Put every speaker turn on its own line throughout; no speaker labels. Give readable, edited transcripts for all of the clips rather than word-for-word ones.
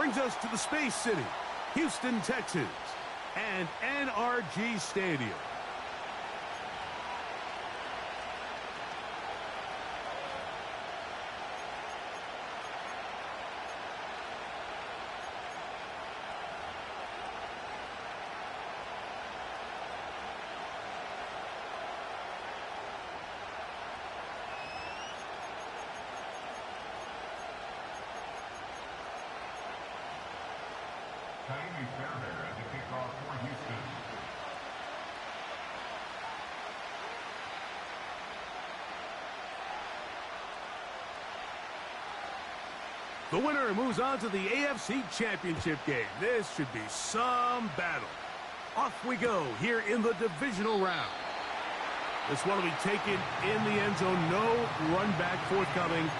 brings us to the Space City, Houston, Texas, and NRG Stadium. The winner moves on to the AFC Championship game. This should be some battle. Off we go here in the divisional round. This one will be taken in the end zone. No run back forthcoming.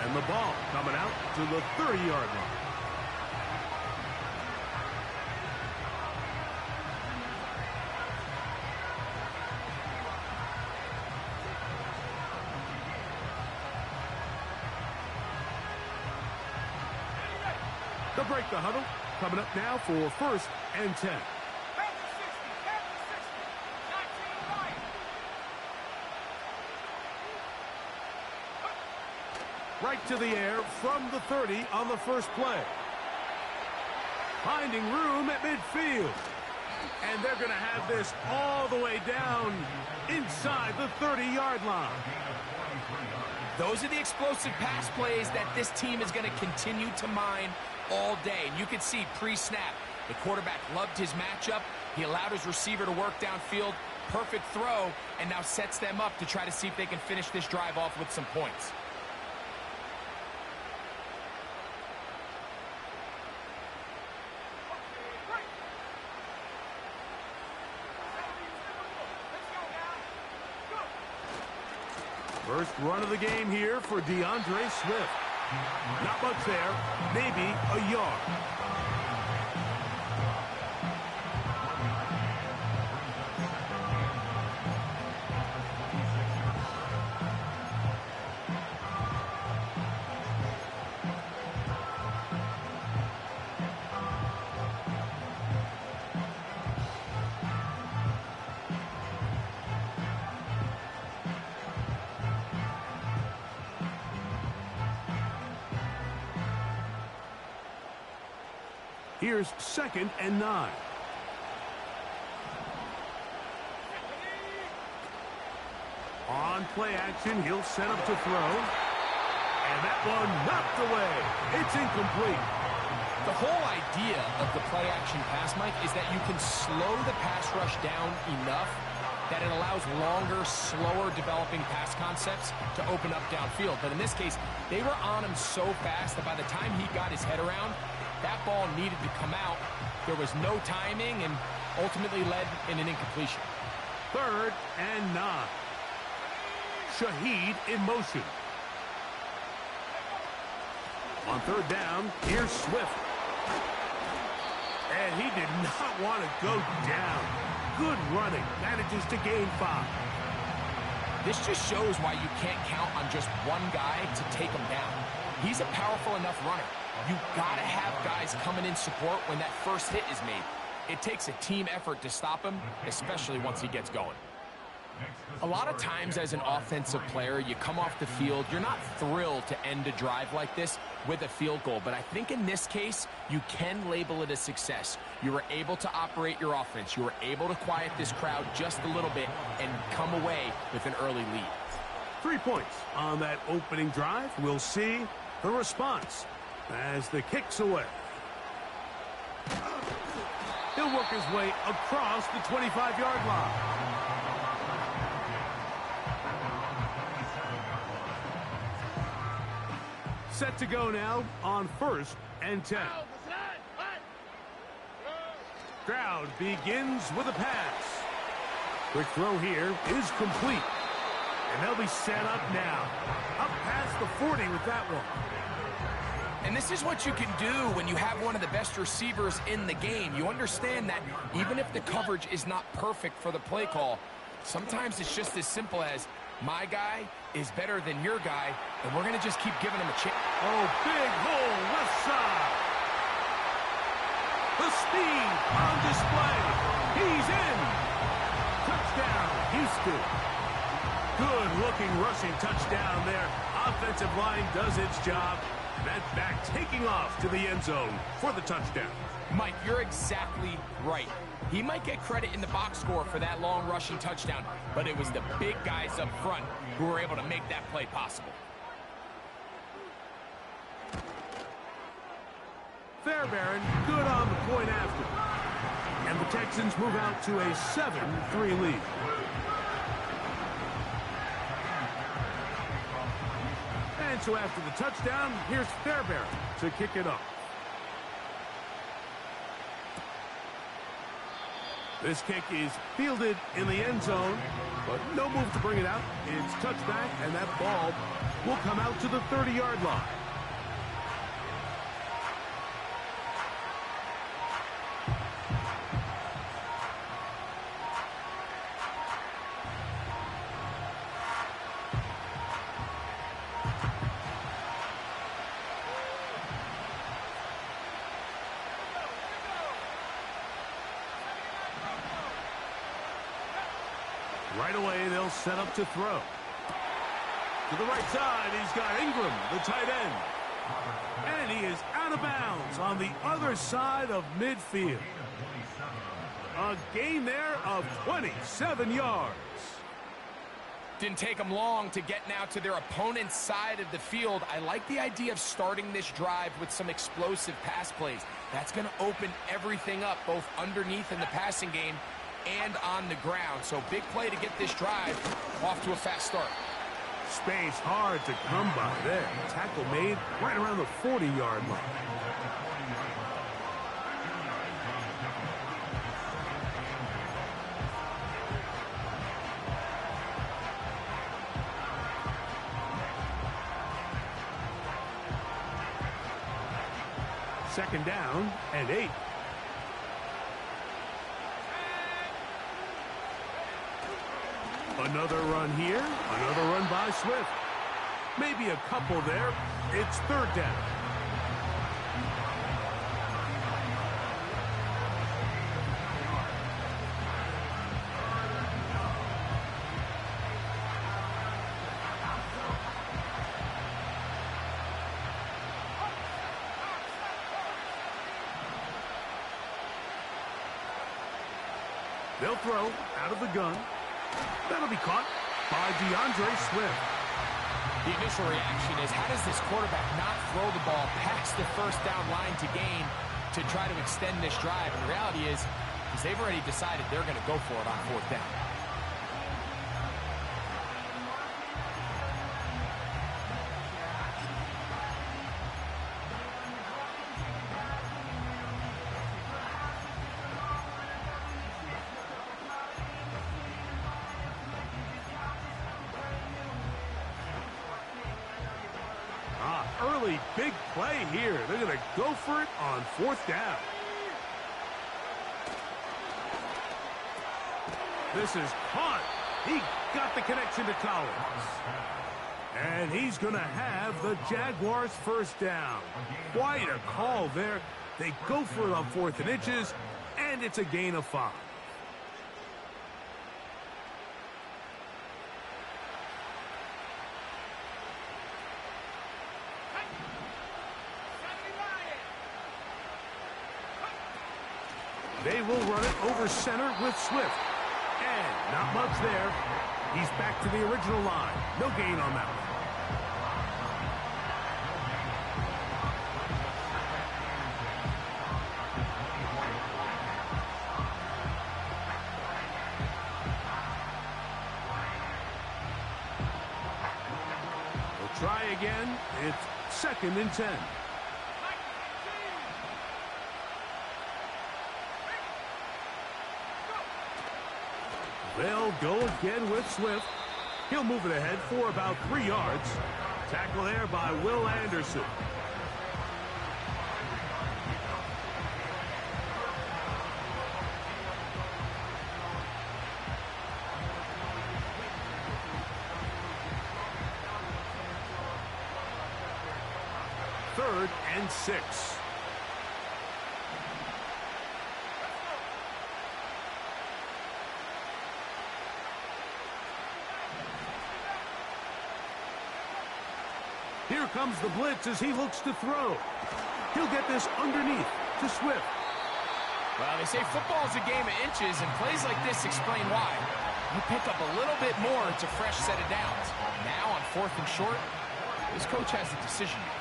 And the ball coming out to the 30-yard line. They'll break the huddle. Coming up now for 1st and 10. Right to the air from the 30 on the first play. Finding room at midfield. And they're going to have this all the way down inside the 30-yard line.
Those are the explosive pass plays that this team is going to continue to mine all day. And you can see pre-snap, the quarterback loved his matchup. He allowed his receiver to work downfield. Perfect throw, and now sets them up to try to see if they can finish this drive off with some points.
First run of the game here for DeAndre Swift. Not much there, maybe a yard. Here's 2nd and 9. On play action, he'll set up to throw. And that one knocked away. It's incomplete.
The whole idea of the play action pass, Mike, is that you can slow the pass rush down enough that it allows longer, slower developing pass concepts to open up downfield. But in this case, they were on him so fast that by the time he got his head around, that ball needed to come out. There was no timing and ultimately led in an incompletion.
3rd and 9. Shaheed in motion. On 3rd down, here's Swift. And he did not want to go down. Good running. Manages to gain 5.
This just shows why you can't count on just one guy to take him down. He's a powerful enough runner. You got to have guys coming in support when that first hit is made. It takes a team effort to stop him, especially once he gets going. A lot of times as an offensive player, you come off the field, you're not thrilled to end a drive like this with a field goal. But I think in this case, you can label it a success. You were able to operate your offense. You were able to quiet this crowd just a little bit and come away with an early lead.
3 points on that opening drive. We'll see the response as the kick's away. He'll work his way across the 25-yard line. Set to go now on 1st and 10. Stroud begins with a pass. Quick throw here is complete. And they'll be set up now. Up past the 40 with that one.
And this is what you can do when you have one of the best receivers in the game. You understand that even if the coverage is not perfect for the play call, sometimes it's just as simple as, my guy is better than your guy, and we're going to just keep giving him a chance.
Oh, big hole left side. The speed on display. He's in. Touchdown, Houston. Good-looking rushing touchdown there. Offensive line does its job. That back taking off to the end zone for the touchdown.
Mike, you're exactly right. He might get credit in the box score for that long rushing touchdown, but it was the big guys up front who were able to make that play possible.
Fairbairn, good on the point after. And the Texans move out to a 7-3 lead. And so after the touchdown, here's Fairbairn to kick it off. This kick is fielded in the end zone, but no move to bring it out. It's touchback, and that ball will come out to the 30-yard line. Right away, they'll set up to throw. To the right side, he's got Ingram, the tight end. And he is out of bounds on the other side of midfield. A gain there of 27 yards.
Didn't take them long to get now to their opponent's side of the field. I like the idea of starting this drive with some explosive pass plays. That's going to open everything up, both underneath in the passing game and on the ground. So big play to get this drive off to a fast start.
Space hard to come by there. Tackle made right around the 40-yard line. Second down and 8. Another run here, another run by Swift. Maybe a couple there. It's third down. They'll throw out of the gun. That'll be caught by DeAndre Swift.
The initial reaction is, how does this quarterback not throw the ball past the first down line to gain to try to extend this drive? And the reality is they've already decided they're going to go for it on fourth down.
Early big play here. They're going to go for it on fourth down. This is caught. He got the connection to Collins. And he's going to have the Jaguars first down. Quite a call there. They go for it on 4th and inches, and it's a gain of 5. They will run it over center with Swift. And not much there. He's back to the original line. No gain on that one. They'll try again. It's 2nd and 10. They'll go again with Swift. He'll move it ahead for about 3 yards. Tackle there by Will Anderson. Third and 6. Here comes the blitz as he looks to throw. He'll get this underneath to Swift.
Well, they say football is a game of inches, and plays like this explain why. You pick up a little bit more, it's a fresh set of downs. Now on 4th and short, this coach has a decision to make.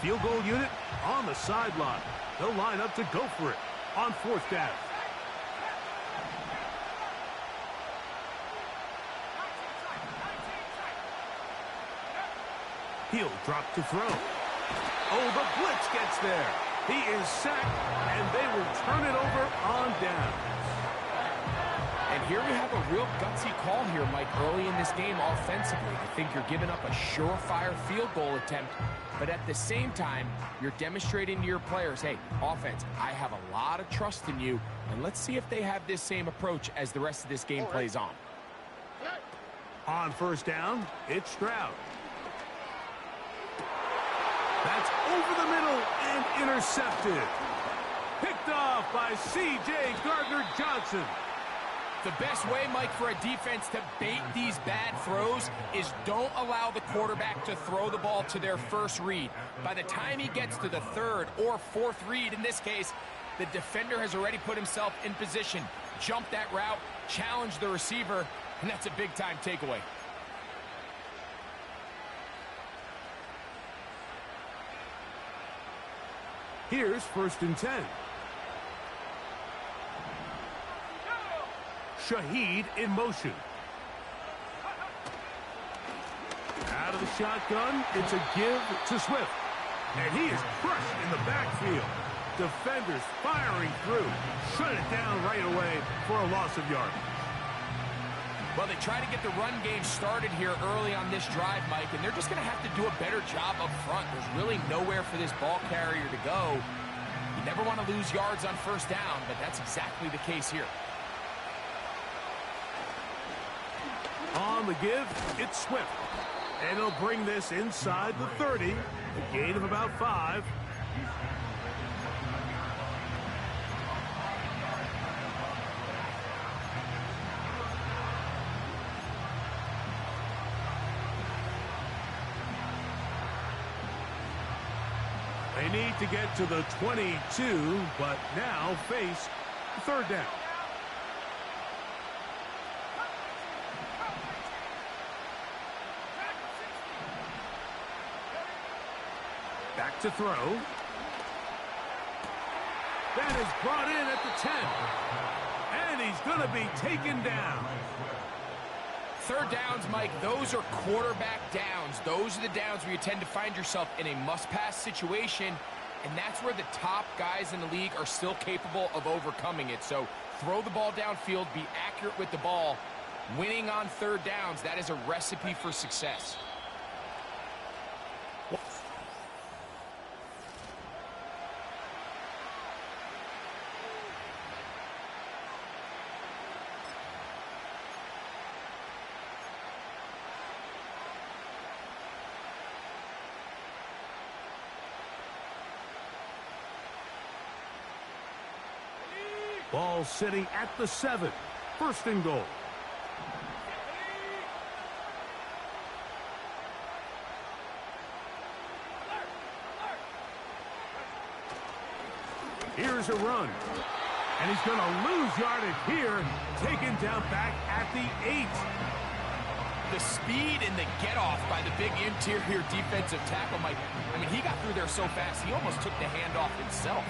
Field goal unit on the sideline. They'll line up to go for it on 4th down. He'll drop to throw. Oh, the blitz gets there. He is sacked, and they will turn it over on down.
And here we have a real gutsy call here, Mike, early in this game offensively. I think you're giving up a surefire field goal attempt, but at the same time, you're demonstrating to your players, hey, offense, I have a lot of trust in you, and let's see if they have this same approach as the rest of this game plays on.
On 1st down, it's Stroud. That's over the middle and intercepted. Picked off by C.J. Gardner-Johnson.
The best way, Mike, for a defense to bait these bad throws is don't allow the quarterback to throw the ball to their first read. By the time he gets to the 3rd or 4th read, in this case, the defender has already put himself in position, jump that route, challenge the receiver, and that's a big-time takeaway.
Here's 1st and 10. Shaheed in motion. Out of the shotgun, it's a give to Swift. And he is crushed in the backfield. Defenders firing through. Shut it down right away for a loss of yardage.
Well, they try to get the run game started here early on this drive, Mike, and they're just going to have to do a better job up front. There's really nowhere for this ball carrier to go. You never want to lose yards on 1st down, but that's exactly the case here.
On the give, it's Swift. And he'll bring this inside the 30. A gain of about 5. They need to get to the 22, but now face 3rd down. Back to throw. That is brought in at the 10. And he's going to be taken down.
3rd downs, Mike, those are quarterback downs. Those are the downs where you tend to find yourself in a must-pass situation, and that's where the top guys in the league are still capable of overcoming it. So throw the ball downfield, be accurate with the ball. Winning on 3rd downs, that is a recipe for success.
Ball sitting at the 7. 1st and goal. Here's a run. And he's going to lose yardage here. Taken down back at the 8.
The speed and the get-off by the big interior defensive tackle, Mike. I mean, he got through there so fast, he almost took the handoff himself.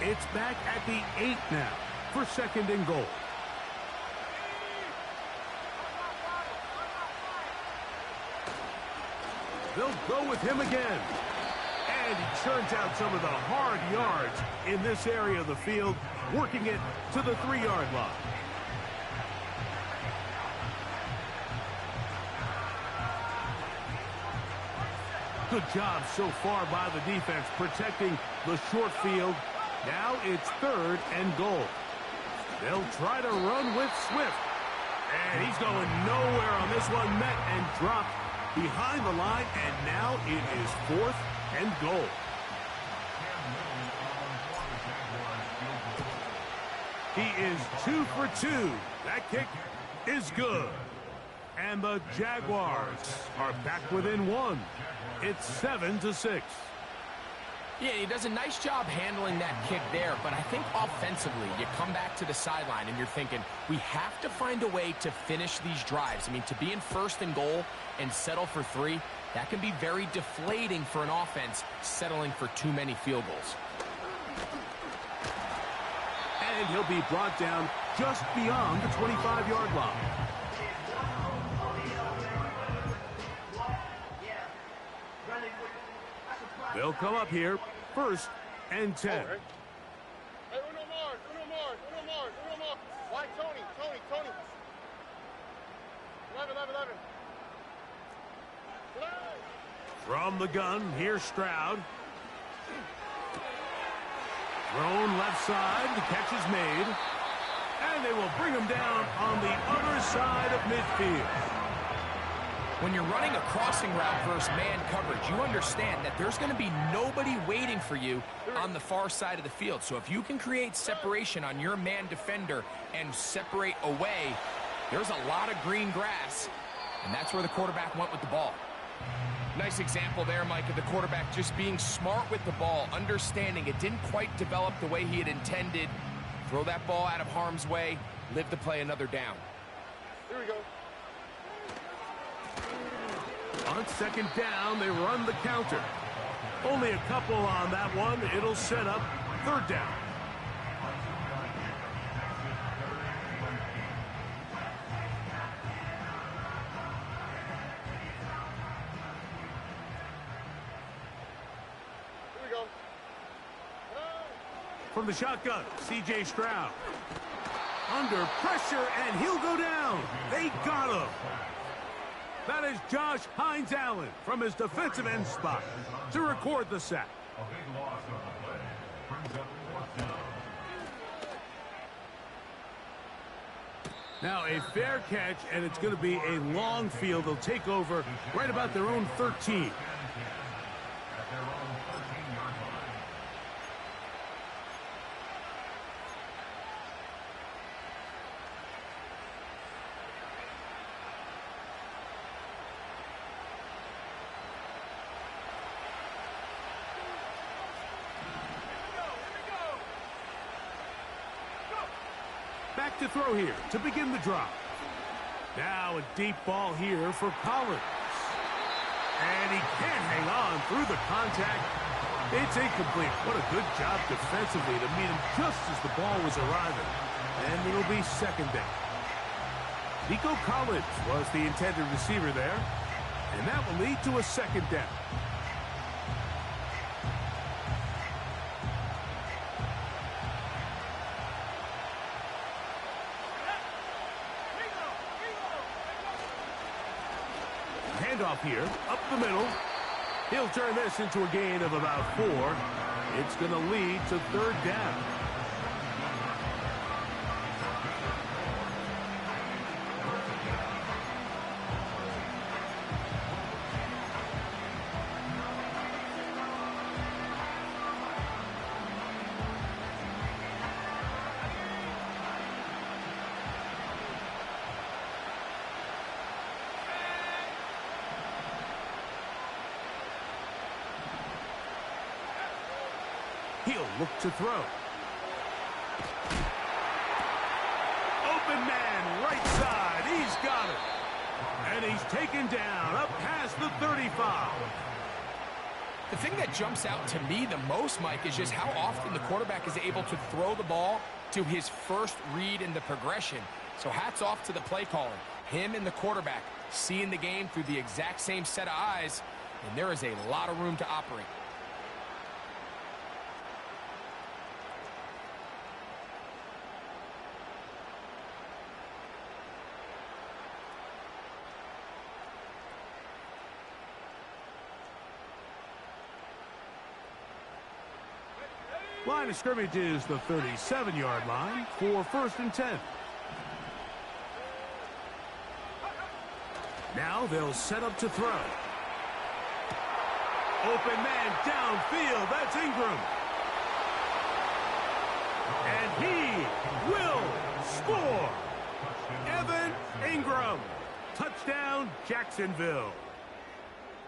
It's back at the 8 now for 2nd and goal. They'll go with him again. And he churns out some of the hard yards in this area of the field, working it to the 3-yard line. Good job so far by the defense protecting the short field. Now it's 3rd and goal. They'll try to run with Swift. And he's going nowhere on this one. Met and dropped behind the line. And now it is 4th and goal. He is 2 for 2. That kick is good. And the Jaguars are back within 1. It's 7-6.
Yeah, he does a nice job handling that kick there, but I think offensively, you come back to the sideline and you're thinking, we have to find a way to finish these drives. I mean, to be in 1st and goal and settle for 3, that can be very deflating for an offense settling for too many field goals.
And he'll be brought down just beyond the 25-yard line. They'll come up here, 1st and 10.
Hey, uno more. Why, Tony. 11.
From the gun, here's Stroud. Thrown left side, the catch is made. And they will bring him down on the other side of midfield.
When you're running a crossing route versus man coverage, you understand that there's going to be nobody waiting for you on the far side of the field. So if you can create separation on your man defender and separate away, there's a lot of green grass, and that's where the quarterback went with the ball. Nice example there, Mike, of the quarterback just being smart with the ball, understanding it didn't quite develop the way he had intended. Throw that ball out of harm's way, live to play another down.
Here we go.
On 2nd down, they run the counter. Only a couple on that one. It'll set up 3rd down.
Here we go.
From the shotgun, C.J. Stroud. Under pressure, and he'll go down. They got him. That is Josh Hines-Allen from his defensive end spot to record the sack. Now a fair catch, and it's going to be a long field. They'll take over right about their own 13. Back to throw here to begin the drive. Now a deep ball here for Collins. And he can't hang on through the contact. It's incomplete. What a good job defensively to meet him just as the ball was arriving. And it'll be 2nd down. Nico Collins was the intended receiver there. And that will lead to a 2nd down. Handoff here, up the middle. He'll turn this into a gain of about 4. It's going to lead to 3rd down. He'll look to throw. Open man, right side. He's got it. And he's taken down up past the 35.
The thing that jumps out to me the most, Mike, is just how often the quarterback is able to throw the ball to his first read in the progression. So hats off to the play caller. Him and the quarterback seeing the game through the exact same set of eyes, and there is a lot of room to operate.
Line of scrimmage is the 37-yard line for 1st and 10. Now they'll set up to throw. Open man downfield. That's Ingram. And he will score. Evan Ingram. Touchdown, Jacksonville.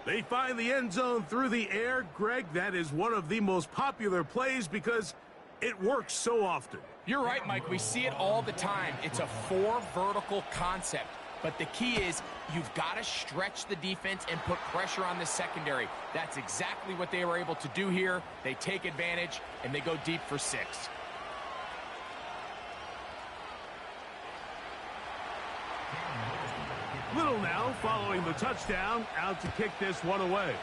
They find the end zone through the air. Greg, that is one of the most popular plays because it works so often.
You're right, Mike. We see it all the time. It's a 4 vertical concept. But the key is you've got to stretch the defense and put pressure on the secondary. That's exactly what they were able to do here. They take advantage, and they go deep for 6.
Little now following the touchdown, out to kick this one away.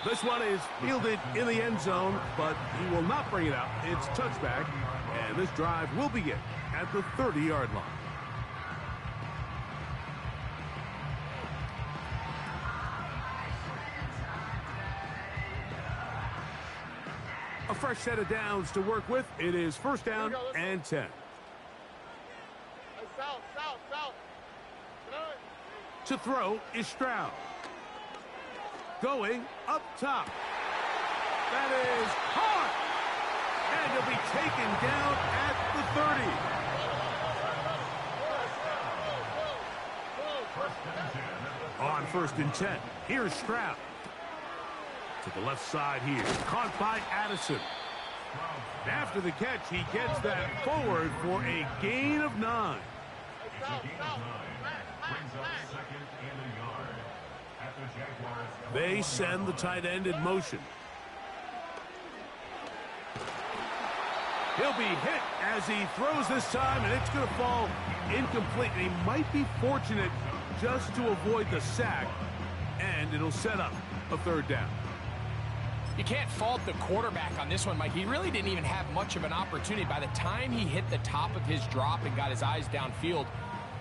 This one is fielded in the end zone, but he will not bring it out. It's touchback, and this drive will begin at the 30-yard line. A fresh set of downs to work with. It is 1st down and 10.
South.
To throw is Stroud. Going up top. That is caught. And he'll be taken down at the 30. On 1st and 10. Here's Stroud. To the left side here. Caught by Addison. After the catch, he gets that forward for a gain of 9. They send the tight end in motion. He'll be hit as he throws this time, and it's going to fall incomplete. And he might be fortunate just to avoid the sack, and it'll set up a 3rd down.
You can't fault the quarterback on this one, Mike. He really didn't even have much of an opportunity. By the time he hit the top of his drop and got his eyes downfield,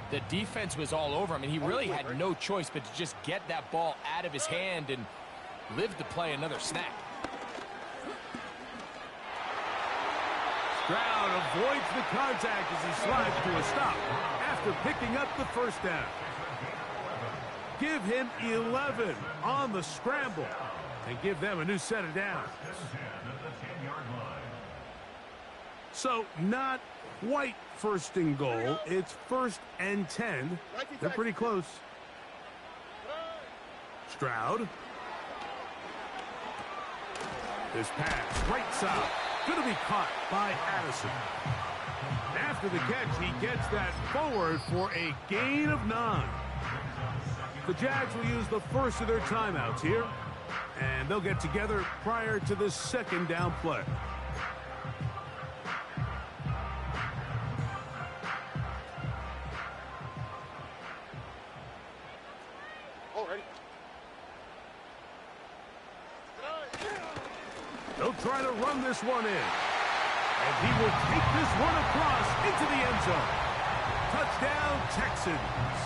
the defense was all over him, and he really had no choice but to just get that ball out of his hand and live to play another snap.
Stroud avoids the contact as he slides to a stop after picking up the 1st down. Give him 11 on the scramble and give them a new set of downs. So not quite 1st and goal. It's 1st and 10. They're pretty close. Stroud. This pass, right side, going to be caught by Addison. After the catch, he gets that forward for a gain of 9. The Jags will use the first of their timeouts here, and they'll get together prior to this 2nd down play. They'll try to run this one in. And he will take this one across into the end zone. Touchdown, Texans.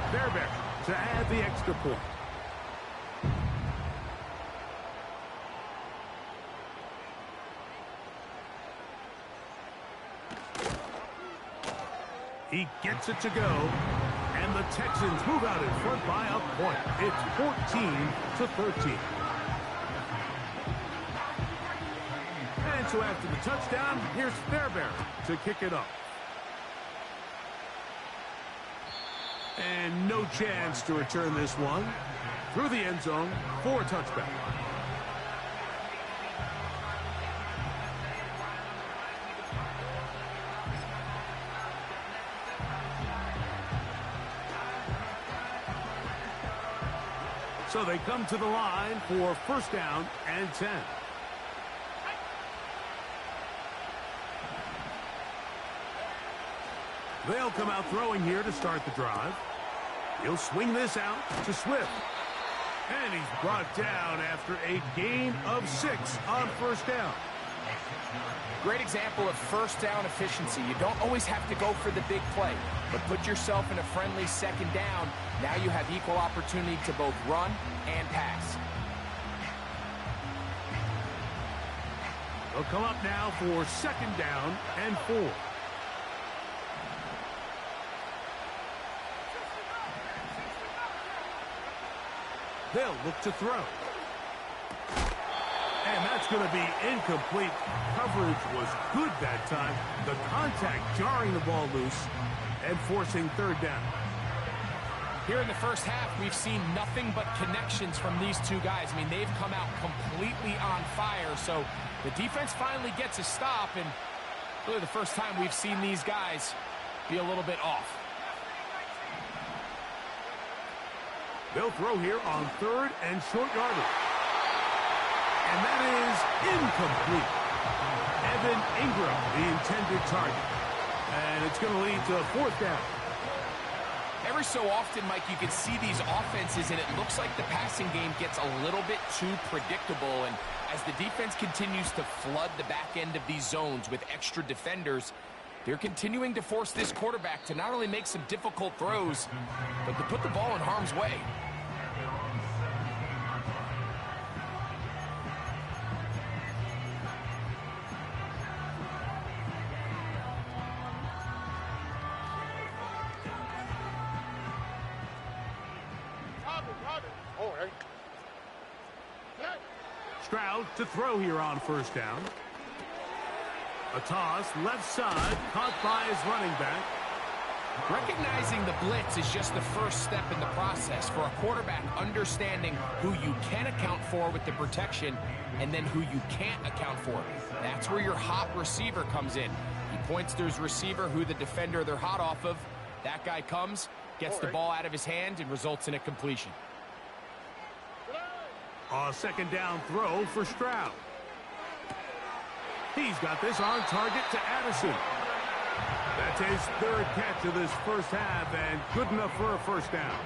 Fairbairn to add the extra point. He gets it to go. And the Texans move out in front by a point. It's 14-13. And so after the touchdown, here's Fairbairn to kick it up. And no chance to return this one through the end zone for a touchback. So they come to the line for 1st down and 10. They'll come out throwing here to start the drive. He'll swing this out to Swift. And he's brought down after a gain of 6 on 1st down.
Great example of 1st down efficiency. You don't always have to go for the big play, but put yourself in a friendly 2nd down. Now you have equal opportunity to both run and pass.
They'll come up now for 2nd down and 4. They'll look to throw. And that's going to be incomplete. Coverage was good that time. The contact jarring the ball loose and forcing 3rd down.
Here in the first half, we've seen nothing but connections from these two guys. I mean, they've come out completely on fire. So the defense finally gets a stop, and really the first time we've seen these guys be a little bit off.
They'll throw here on 3rd and short yardage. And that is incomplete. Evan Ingram, the intended target. And it's going to lead to 4th down.
Every so often, Mike, you can see these offenses, and it looks like the passing game gets a little bit too predictable. And as the defense continues to flood the back end of these zones with extra defenders, they're continuing to force this quarterback to not only make some difficult throws, but to put the ball in harm's way.
Stroud to throw here on 1st down. A toss, left side, caught by his running back.
Recognizing the blitz is just the first step in the process for a quarterback, understanding who you can account for with the protection and then who you can't account for. That's where your hot receiver comes in. He points to his receiver, who the defender they're hot off of. That guy comes, gets the ball out of his hand, and results in a completion.
A 2nd down throw for Stroud. He's got this on target to Addison. That's his 3rd catch of this first half, and good enough for a 1st down.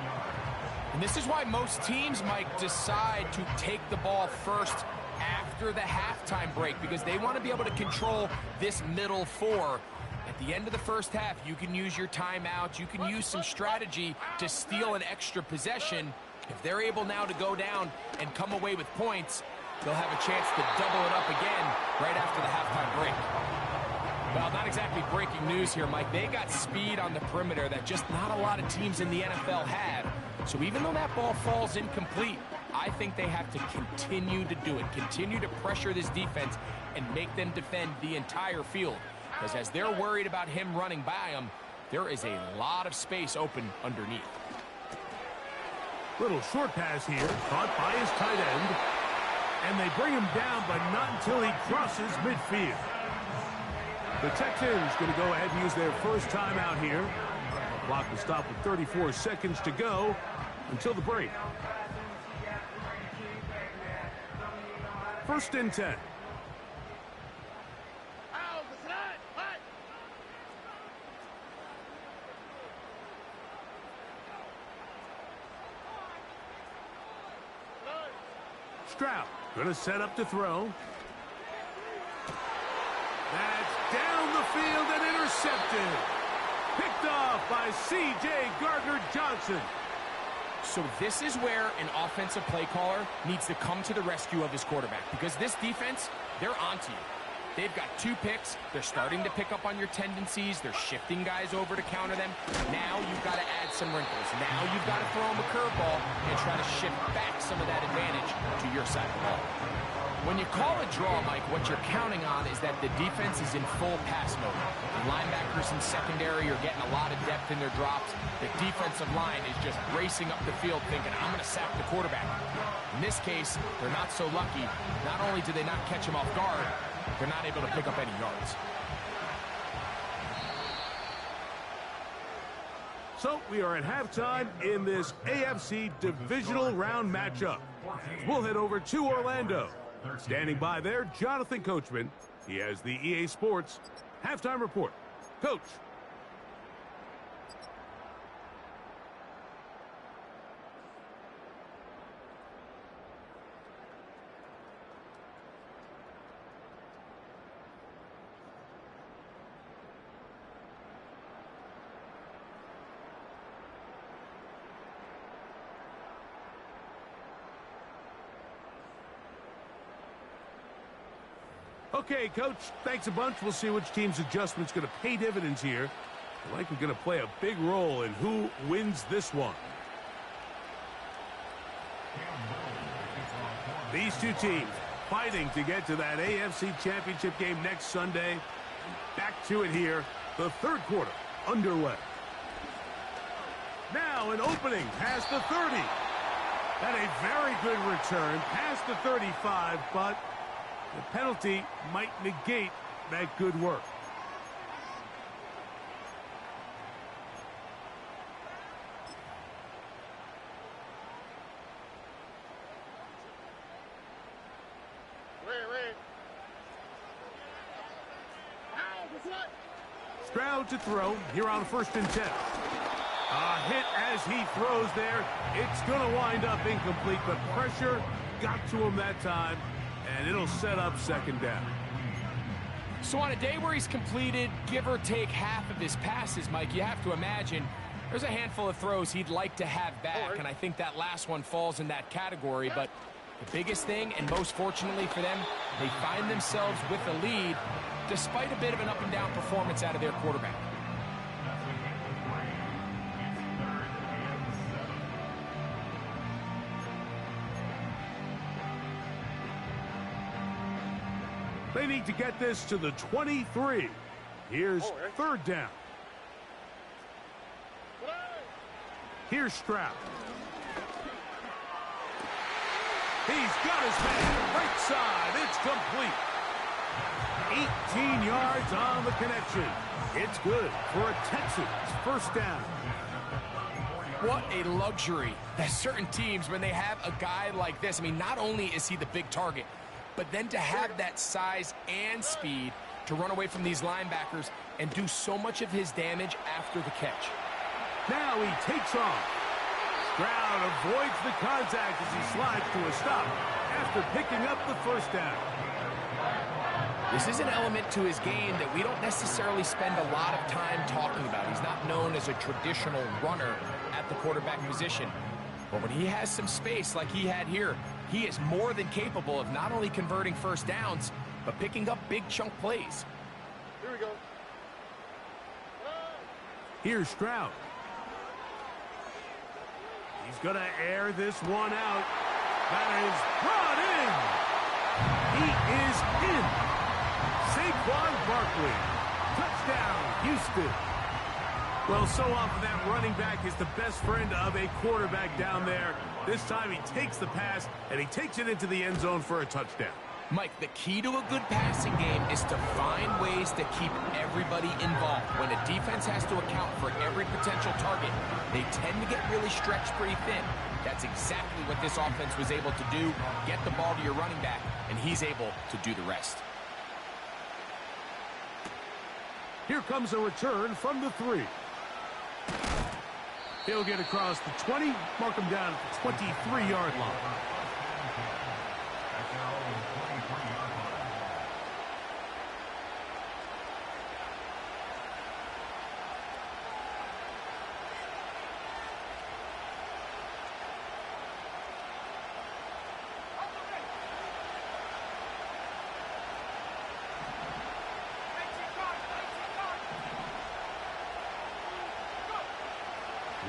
And this is why most teams might decide to take the ball first after the halftime break, because they want to be able to control this middle 4. At the end of the first half, you can use your timeout. You can use some strategy to steal an extra possession. If they're able now to go down and come away with points, they'll have a chance to double it up again right after the halftime break. Well, not exactly breaking news here, Mike. They got speed on the perimeter that just not a lot of teams in the NFL had. So even though that ball falls incomplete, I think they have to continue to do it, continue to pressure this defense and make them defend the entire field. Because as they're worried about him running by them, there is a lot of space open underneath.
Little short pass here, caught by his tight end. And they bring him down, but not until he crosses midfield. The Texans going to go ahead and use their first timeout here. Clock will stop with 34 seconds to go until the break. 1st and 10. Stroud going to set up to throw. That's down the field and intercepted. Picked off by C.J. Gardner-Johnson.
So this is where an offensive play caller needs to come to the rescue of his quarterback, because this defense, they're onto you. They've got 2 picks. They're starting to pick up on your tendencies. They're shifting guys over to counter them. Now you've got to add some wrinkles. Now you've got to throw them a curveball and try to shift back some of that advantage to your side of the ball. When you call a draw, Mike, what you're counting on is that the defense is in full pass mode. The linebackers in secondary are getting a lot of depth in their drops. The defensive line is just racing up the field thinking, I'm going to sack the quarterback. In this case, they're not so lucky. Not only do they not catch him off guard, they're not able to pick up any yards.
So we are at halftime in this AFC Divisional Round matchup. We'll head over to Orlando. Standing by there, Jonathan Coachman. He has the EA Sports halftime report. Coach. Okay, Coach, thanks a bunch. We'll see which team's adjustment's going to pay dividends here. They're likely going to play a big role in who wins this one. These two teams fighting to get to that AFC Championship game next Sunday. Back to it here. The third quarter underway. Now an opening past the 30. And a very good return past the 35, but the penalty might negate that good work. Stroud to throw here on 1st and 10. A hit as he throws there. It's going to wind up incomplete, but pressure got to him that time, and it'll set up 2nd down.
So on a day where he's completed, give or take half of his passes, Mike, you have to imagine there's a handful of throws he'd like to have back, and I think that last one falls in that category. But the biggest thing, and most fortunately for them, they find themselves with a lead despite a bit of an up-and-down performance out of their quarterback.
They need to get this to the 23. Here's 3rd down. Here's Stroud. He's got his man right side. It's complete. 18 yards on the connection. It's good for a Texans 1st down.
What a luxury that certain teams, when they have a guy like this, I mean, not only is he the big target, but then to have that size and speed to run away from these linebackers and do so much of his damage after the catch.
Now he takes off. Stroud avoids the contact as he slides to a stop after picking up the 1st down.
This is an element to his game that we don't necessarily spend a lot of time talking about. He's not known as a traditional runner at the quarterback position. But when he has some space like he had here, he is more than capable of not only converting 1st downs, but picking up big chunk plays.
Here we go.
Here's Stroud. He's going to air this one out. That is brought in. He is in. Saquon Barkley. Touchdown, Houston. Well, so often that running back is the best friend of a quarterback down there. This time he takes the pass, and he takes it into the end zone for a touchdown.
Mike, the key to a good passing game is to find ways to keep everybody involved. When a defense has to account for every potential target, they tend to get really stretched pretty thin. That's exactly what this offense was able to do. Get the ball to your running back, and he's able to do the rest.
Here comes a return from the 3. He'll get across the 20, mark him down at the 23-yard line.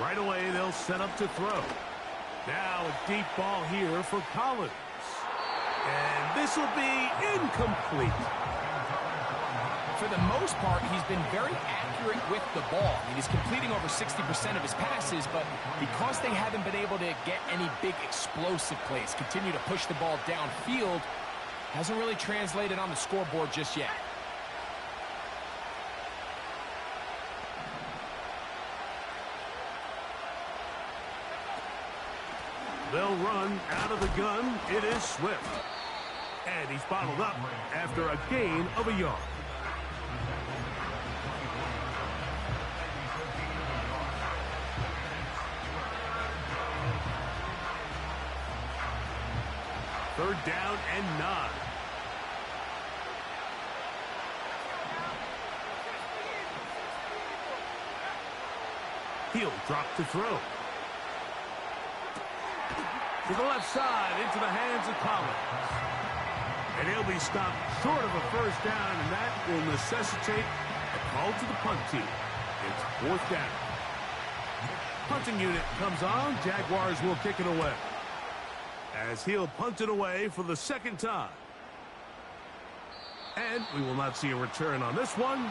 Right away, they'll set up to throw. Now a deep ball here for Collins. And this will be incomplete.
For the most part, he's been very accurate with the ball. I mean, he's completing over 60% of his passes, but because they haven't been able to get any big explosive plays, continue to push the ball downfield, hasn't really translated on the scoreboard just yet.
They'll run out of the gun. It is Swift. And he's bottled up after a gain of a yard. Third down and 9. He'll drop to throw. To the left side, into the hands of Collins. And he'll be stopped short of a first down, and that will necessitate a call to the punt team. It's fourth down. Punting unit comes on. Jaguars will kick it away, as he'll punt it away for the second time. And we will not see a return on this one,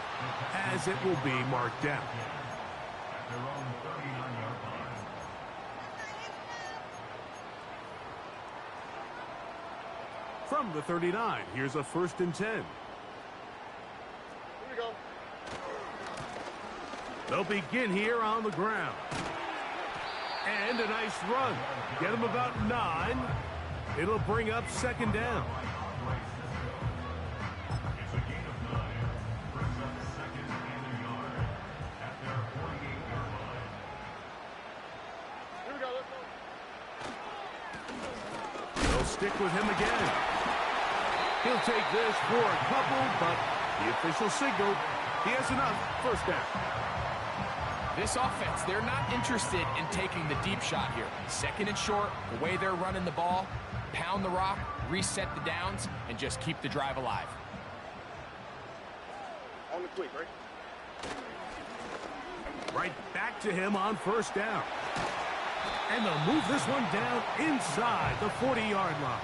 as it will be marked down. From the 39, here's a 1st and 10.
Here we go.
They'll begin here on the ground. And a nice run. Get them about 9. It'll bring up 2nd down.
Here we go. Let's go.
They'll stick with him again. He'll take this for a couple, but the official signaled he has enough. First down.
This offense, they're not interested in taking the deep shot here. 2nd and short, the way they're running the ball, pound the rock, reset the downs, and just keep the drive alive.
On the quick, right?
Right back to him on 1st down. And they'll move this one down inside the 40-yard line.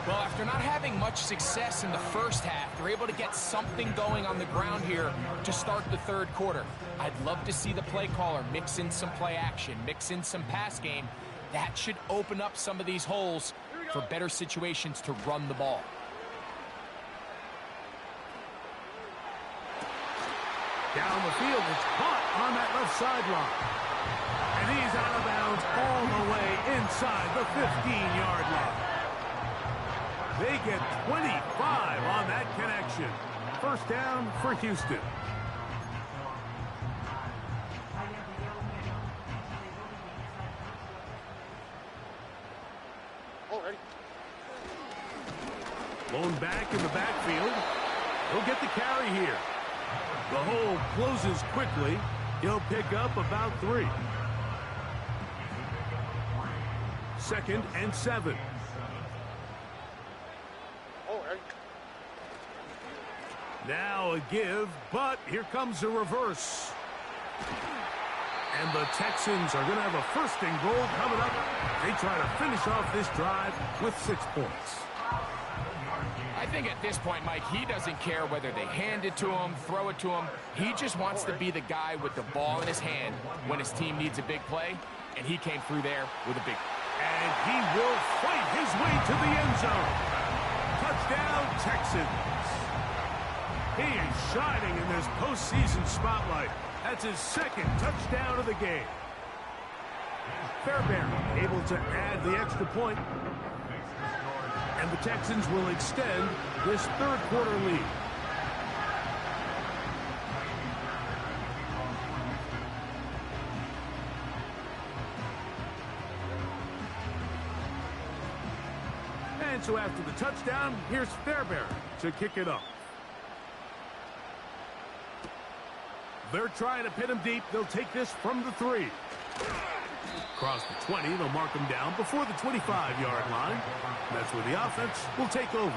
Well, after not having much success in the first half, they're able to get something going on the ground here to start the 3rd quarter. I'd love to see the play caller mix in some play action, mix in some pass game. That should open up some of these holes for better situations to run the ball.
Down the field, it's caught on that left sideline. And he's out of bounds all the way inside the 15-yard line. They get 25 on that connection. First down for Houston.
Already.
Blown back in the backfield. He'll get the carry here. The hole closes quickly. He'll pick up about 3. 2nd and 7. Now a give, but here comes a reverse. And the Texans are going to have a 1st and goal coming up. They try to finish off this drive with 6 points.
I think at this point, Mike, he doesn't care whether they hand it to him, throw it to him. He just wants to be the guy with the ball in his hand when his team needs a big play, and he came through there with a big.
And he will fight his way to the end zone. Touchdown, Texans. He is shining in this postseason spotlight. That's his 2nd touchdown of the game. Fairbairn able to add the extra point. And the Texans will extend this 3rd quarter lead. And so after the touchdown, here's Fairbairn to kick it up. They're trying to pin him deep. They'll take this from the 3. Across the 20, they'll mark him down before the 25-yard line. That's where the offense will take over.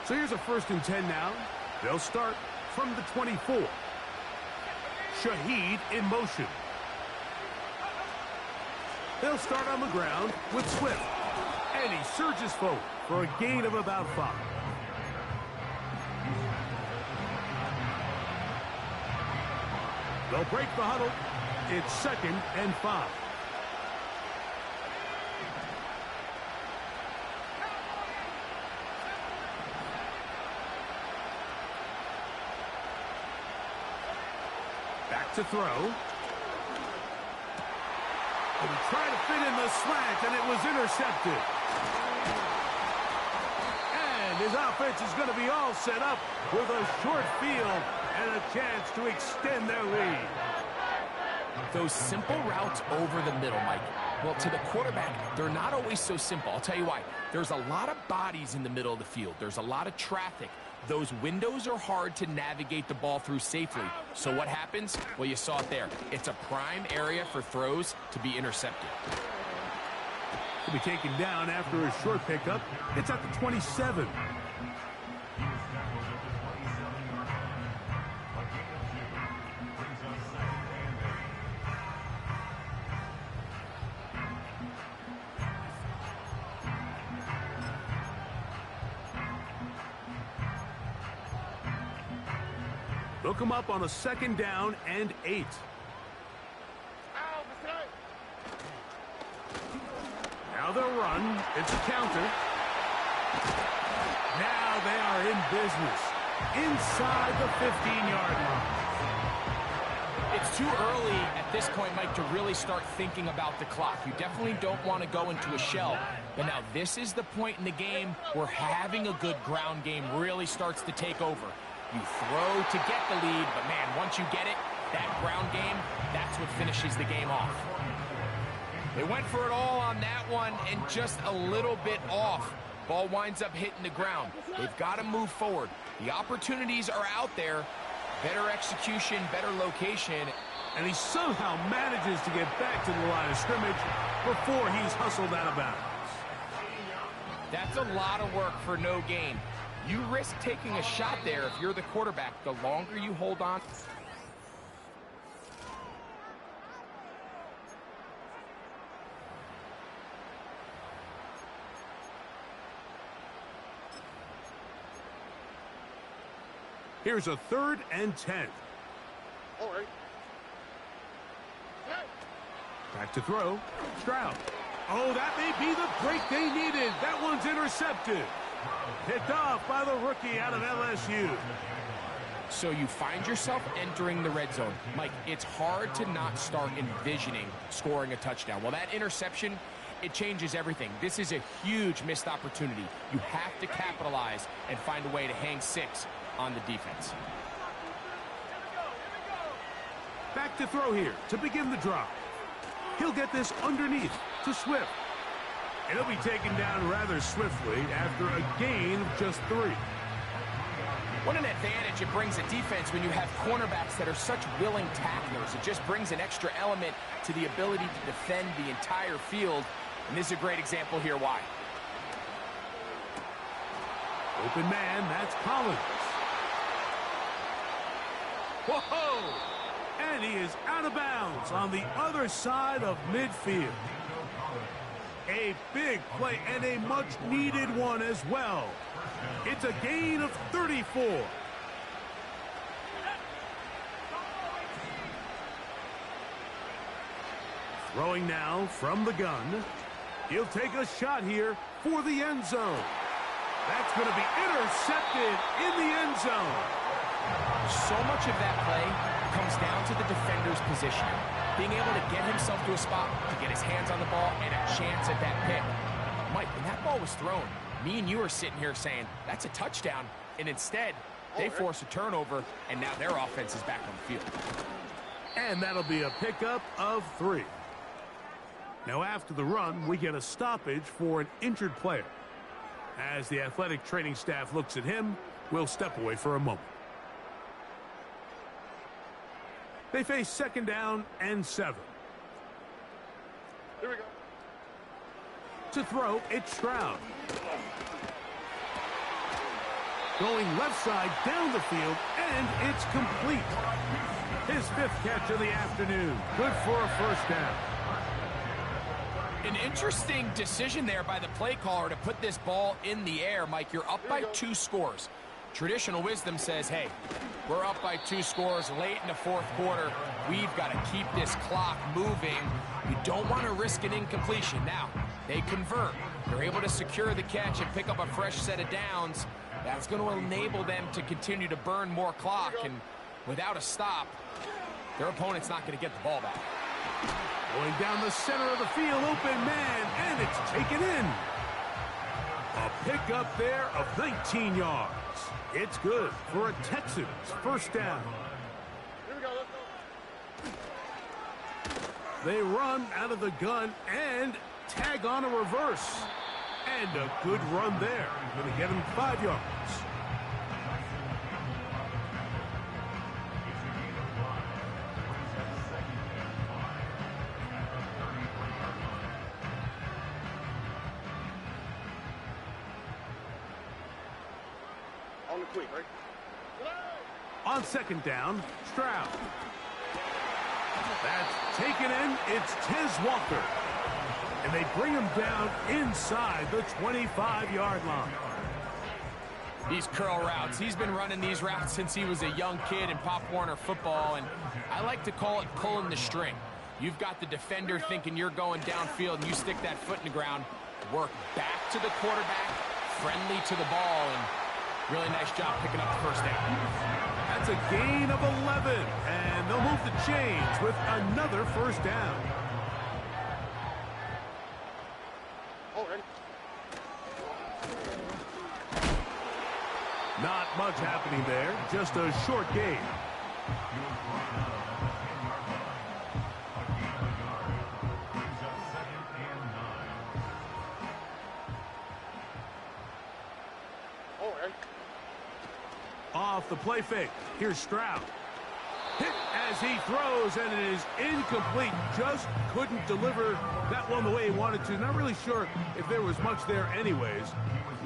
So here's a 1st and 10 now. They'll start from the 24. Shaheed in motion. They'll start on the ground with Swift. And he surges forward for a gain of about 5. They'll break the huddle. It's 2nd and 5. Back to throw. And he tried to fit in the slant, and it was intercepted. And his offense is going to be all set up with a short field and a chance to extend their lead.
Those simple routes over the middle, Mike. Well, to the quarterback, they're not always so simple. I'll tell you why. There's a lot of bodies in the middle of the field. There's a lot of traffic. Those windows are hard to navigate the ball through safely. So what happens? Well, you saw it there. It's a prime area for throws to be intercepted.
He'll be taken down after a short pickup. It's at the 27. They'll come up on a 2nd down and 8. Now they'll run. It's a counter. Now they are in business inside the 15-yard line.
It's too early at this point, Mike, to really start thinking about the clock. You definitely don't want to go into a shell. But now this is the point in the game where having a good ground game really starts to take over. You throw to get the lead, but man, once you get it, that ground game, that's what finishes the game off. They went for it all on that one and just a little bit off. Ball winds up hitting the ground. They've got to move forward. The opportunities are out there. Better execution, better location.
And he somehow manages to get back to the line of scrimmage before he's hustled out of bounds.
That's a lot of work for no gain. You risk taking a shot there if you're the quarterback. The longer you hold on.
Here's a 3rd and 10.
All right.
Back to throw. Stroud. Oh, that may be the break they needed. That one's intercepted. Picked off by the rookie out of LSU.
So you find yourself entering the red zone. Mike, it's hard to not start envisioning scoring a touchdown. Well, that interception, it changes everything. This is a huge missed opportunity. You have to capitalize and find a way to hang 6 on the defense.
Back to throw here to begin the drive. He'll get this underneath to Swift. And he'll be taken down rather swiftly after a gain of just 3.
What an advantage it brings a defense when you have cornerbacks that are such willing tacklers. It just brings an extra element to the ability to defend the entire field. And this is a great example here why.
Open man, that's Collins. Whoa! And he is out of bounds on the other side of midfield. A big play and a much-needed one as well. It's a gain of 34. Throwing now from the gun. He'll take a shot here for the end zone. That's going to be intercepted in the end zone.
So much of that play comes down to the defender's position. Being able to get himself to a spot, to get his hands on the ball, and a chance at that pick. Mike, when that ball was thrown, me and you are sitting here saying, that's a touchdown. And instead, they force a turnover, and now their offense is back on the field.
And that'll be a pickup of 3. Now after the run, we get a stoppage for an injured player. As the athletic training staff looks at him, we'll step away for a moment. They face 2nd down and 7.
Here we go.
To throw, it's Stroud. Going left side down the field, and it's complete. His 5th catch of the afternoon. Good for a 1st down.
An interesting decision there by the play caller to put this ball in the air. Mike, you're up by 2 scores. Traditional wisdom says, hey, we're up by 2 scores late in the 4th quarter. We've got to keep this clock moving. You don't want to risk an incompletion. Now, they convert. They're able to secure the catch and pick up a fresh set of downs. That's going to enable them to continue to burn more clock. And without a stop, their opponent's not going to get the ball back.
Going down the center of the field, open man, and it's taken in. A pickup there of 19 yards. It's good for a Texans 1st down.
Here we go, let's go.
They run out of the gun and tag on a reverse. And a good run there. Going to get him 5 yards.
On the quick, right?
On second down, Stroud. That's taken in. It's Tiz Walker. And they bring him down inside the 25-yard line.
These curl routes, he's been running these routes since he was a young kid in Pop Warner football, and I like to call it pulling the string. You've got the defender thinking you're going downfield, and you stick that foot in the ground, work back to the quarterback, friendly to the ball, and really nice job picking up the first down.
That's a gain of 11, and they'll move the chains with another first down. Not much happening there, just a short gain. Off the play fake, here's Stroud. Hit as he throws, and it is incomplete. Just couldn't deliver that one the way he wanted to. Not really sure if there was much there anyways.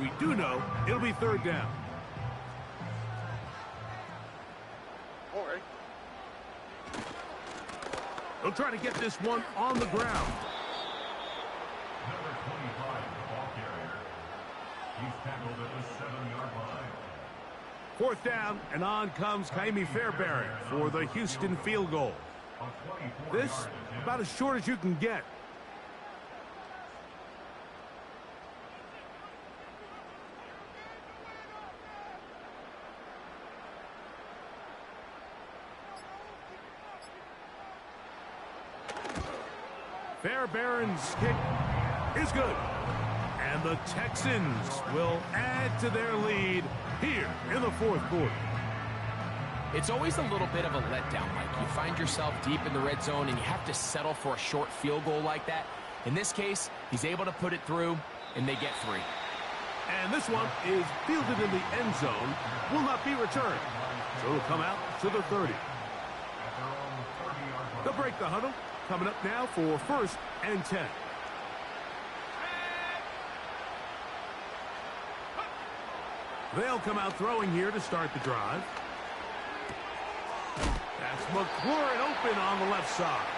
We do know it'll be third down. They'll try to get this one on the ground.
Number 25, the ball carrier. He's tackled at the 7-yard line.
Fourth down, and on comes Kaimi Fairbairn for the Houston field goal. This about as short as you can get. Fairbairn's kick is good. And the Texans will add to their lead here in the fourth quarter.
It's always a little bit of a letdown, Mike. You find yourself deep in the red zone, and you have to settle for a short field goal like that. In this case, he's able to put it through, and they get 3.
And this one is fielded in the end zone, will not be returned. So it'll come out to the 30. They'll break the huddle. Coming up now for first and 10. They'll come out throwing here to start the drive. That's McLaurin open on the left side.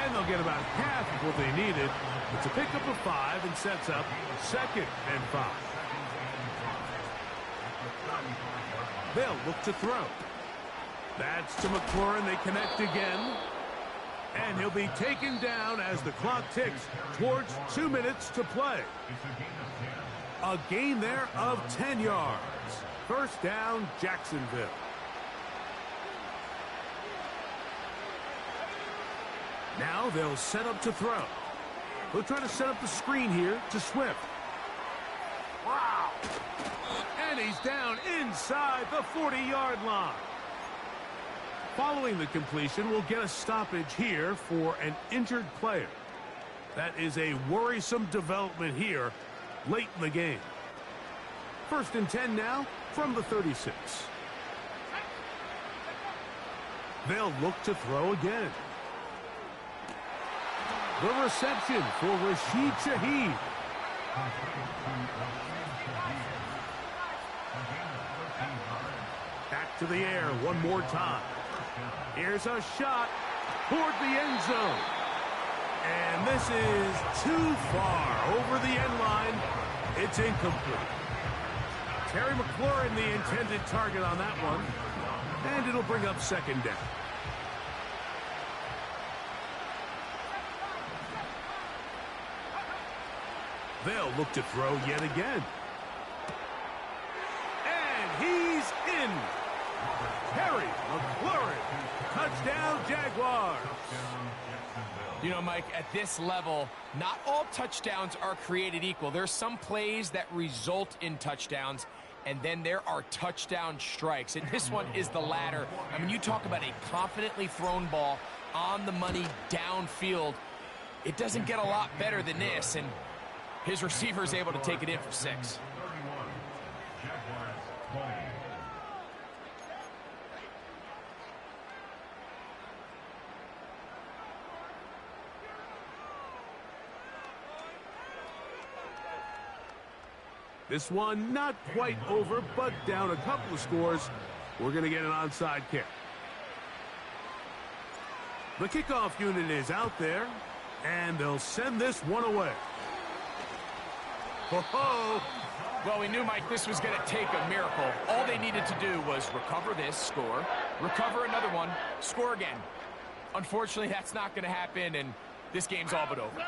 And they'll get about half of what they needed. It's a pickup of 5 and sets up second and 5. They'll look to throw. That's to McLaurin. They connect again. And he'll be taken down as the clock ticks towards 2 minutes to play. A gain there of 10 yards. First down, Jacksonville. Now they'll set up to throw. They'll try to set up the screen here to Swift. Wow! And he's down inside the 40-yard line. Following the completion, we'll get a stoppage here for an injured player. That is a worrisome development here late in the game. First and 10 now from the 36. They'll look to throw again. The reception for Rashid Shaheed. Back to the air one more time. Here's a shot toward the end zone. And this is too far over the end line. It's incomplete. Terry McLaurin, the intended target on that one. And it'll bring up second down. They'll look to throw yet again. And he's in. Terry McLaurin. Touchdown, Jaguars.
You know, Mike, at this level, not all touchdowns are created equal. There's some plays that result in touchdowns, and then there are touchdown strikes. And this one is the latter. I mean, you talk about a confidently thrown ball on the money downfield. It doesn't get a lot better than this, and his receiver is able to take it in for 6.
This one not quite over, but down a couple of scores. We're going to get an onside kick. The kickoff unit is out there, and they'll send this one away. Ho-ho!
Well, we knew, Mike, this was going to take a miracle. All they needed to do was recover this, score, recover another one, score again. Unfortunately, that's not going to happen, and this game's all but over.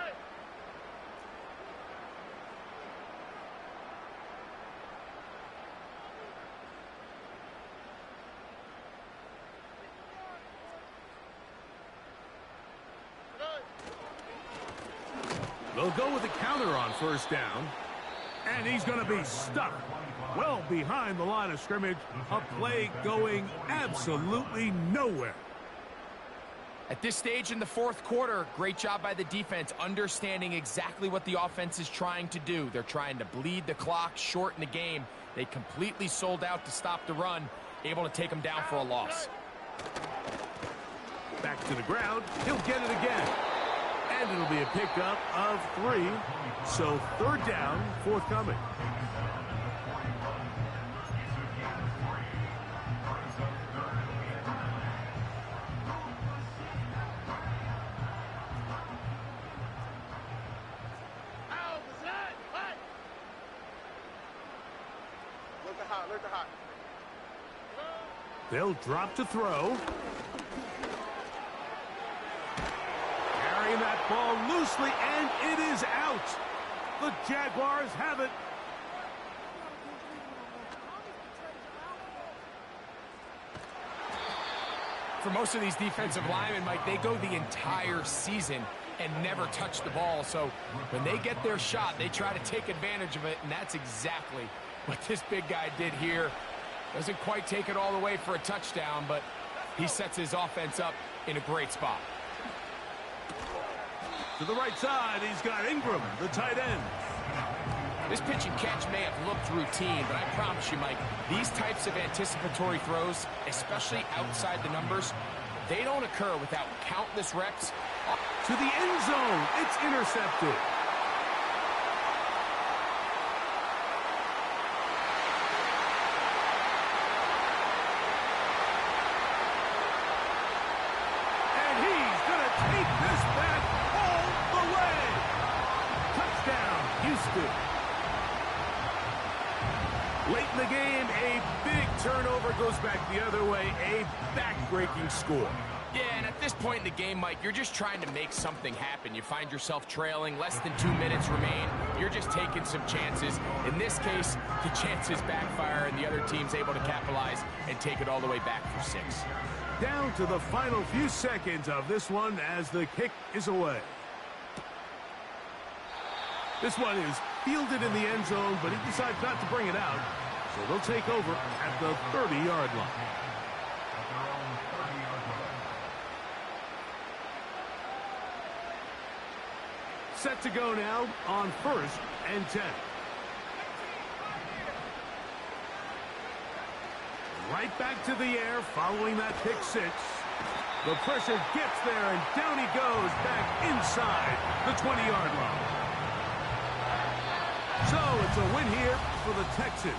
They'll go with a counter on first down. And he's going to be stuck well behind the line of scrimmage. A play going absolutely nowhere.
At this stage in the fourth quarter, great job by the defense, understanding exactly what the offense is trying to do. They're trying to bleed the clock, shorten the game. They completely sold out to stop the run, able to take them down for a loss.
Back to the ground. He'll get it again. And it'll be a pickup of 3. So third down, forthcoming.
Look at hot.
They'll drop to throw. Carrying that ball loosely, and it is out. The Jaguars have it.
For most of these defensive linemen, Mike, they go the entire season and never touch the ball. So when they get their shot, they try to take advantage of it, and that's exactly what this big guy did here. Doesn't quite take it all the way for a touchdown, but he sets his offense up in a great spot.
To the right side, he's got Ingram, the tight end.
This pitch and catch may have looked routine, but I promise you, Mike, these types of anticipatory throws, especially outside the numbers, they don't occur without countless reps.
To the end zone, it's intercepted. And he's going to take this back all the way. Touchdown, Houston. Late in the game, a big turnover goes back the other way, a back-breaking score.
Yeah, and at this point in the game, Mike, you're just trying to make something happen. You find yourself trailing, less than 2 minutes remain. You're just taking some chances. In this case, the chances backfire, and the other team's able to capitalize and take it all the way back for 6.
Down to the final few seconds of this one as the kick is away. This one is fielded in the end zone, but he decides not to bring it out. So they'll take over at the 30-yard line. Set to go now on 1st and 10. Right back to the air following that pick 6. The pressure gets there, and down he goes back inside the 20-yard line. So it's a win here for the Texans.